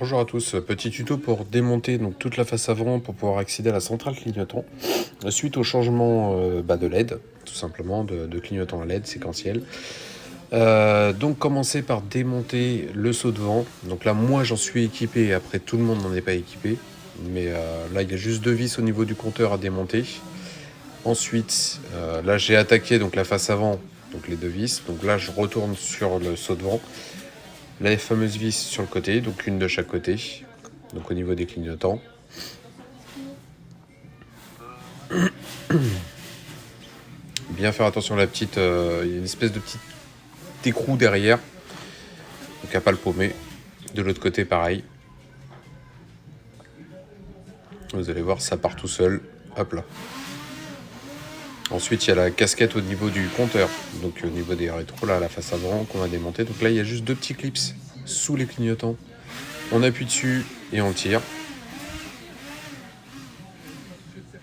Bonjour à tous, petit tuto pour démonter donc toute la face avant pour pouvoir accéder à la centrale clignotant suite au changement de LED, tout simplement de clignotant à LED séquentiel. Donc commencer par démonter le seau de vent. Donc là moi j'en suis équipé, après tout le monde n'en est pas équipé, mais là il y a juste deux vis au niveau du compteur à démonter. Ensuite là j'ai attaqué donc la face avant, donc les deux vis, donc là je retourne sur le seau de vent. Les fameuses vis sur le côté, donc une de chaque côté, donc au niveau des clignotants. Bien faire attention à la petite, il y a une espèce de petit écrou derrière, donc à pas le paumer. De l'autre côté pareil. Vous allez voir, ça part tout seul, hop là. Ensuite il y a la casquette au niveau du compteur, donc au niveau des rétros là, la face avant qu'on va démonter. Donc là il y a juste deux petits clips sous les clignotants. On appuie dessus et on tire.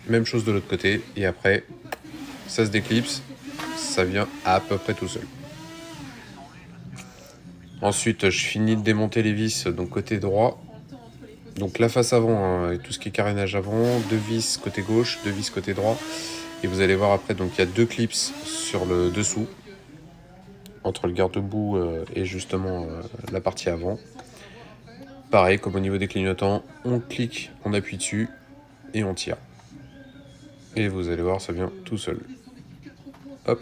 Même chose de l'autre côté, et après ça se déclipse, ça vient à peu près tout seul. Ensuite je finis de démonter les vis, donc côté droit, donc la face avant hein, et tout ce qui est carénage avant, deux vis côté gauche, deux vis côté droit, et vous allez voir après, donc il y a deux clips sur le dessous, entre le garde-boue et justement la partie avant. Pareil comme au niveau des clignotants, on clique, on appuie dessus et on tire. Et vous allez voir, ça vient tout seul. Hop.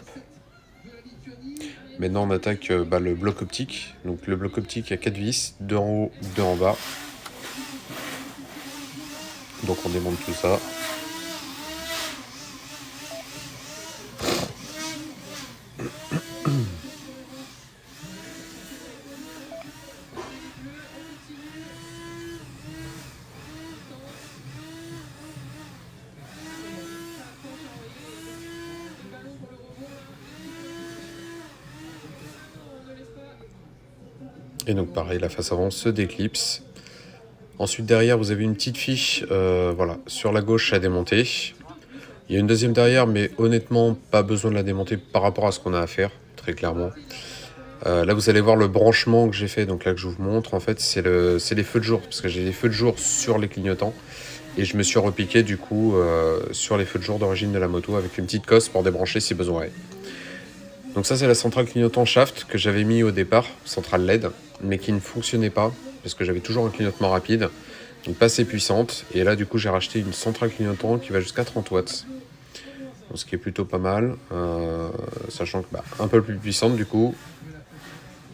Maintenant on attaque le bloc optique. Donc le bloc optique, il y a 4 vis, 2 en haut, 2 en bas. Donc on démonte tout ça. Et donc pareil, la face avant se déclipse. Ensuite derrière vous avez une petite fiche voilà, sur la gauche à démonter. Il y a une deuxième derrière, mais honnêtement pas besoin de la démonter par rapport à ce qu'on a à faire, très clairement. Là vous allez voir le branchement que j'ai fait, donc là que je vous montre, en fait c'est les feux de jour, parce que j'ai des feux de jour sur les clignotants. Et je me suis repiqué du coup sur les feux de jour d'origine de la moto avec une petite cosse pour débrancher si besoin est. Donc ça c'est la centrale clignotant shaft que j'avais mis au départ, centrale LED, mais qui ne fonctionnait pas, parce que j'avais toujours un clignotement rapide, donc pas assez puissante. Et là du coup j'ai racheté une centrale clignotant qui va jusqu'à 30 watts. Donc, ce qui est plutôt pas mal, sachant que un peu plus puissante du coup.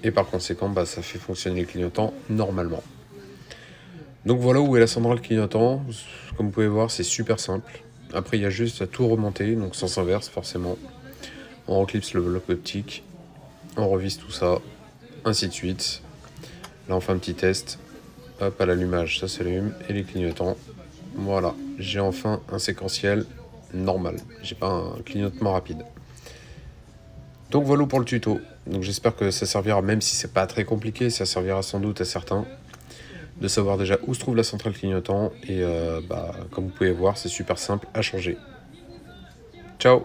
Et par conséquent ça fait fonctionner les clignotants normalement. Donc voilà où est la centrale clignotant. Comme vous pouvez voir c'est super simple. Après il y a juste à tout remonter, donc sens inverse forcément. On reclipse le bloc optique, on revise tout ça, ainsi de suite. Là on fait un petit test, hop, à l'allumage ça s'allume, et les clignotants, voilà, j'ai enfin un séquentiel normal, j'ai pas un clignotement rapide. Donc voilà pour le tuto, donc j'espère que ça servira, même si c'est pas très compliqué, ça servira sans doute à certains, de savoir déjà où se trouve la centrale clignotant, et comme vous pouvez voir c'est super simple à changer. Ciao.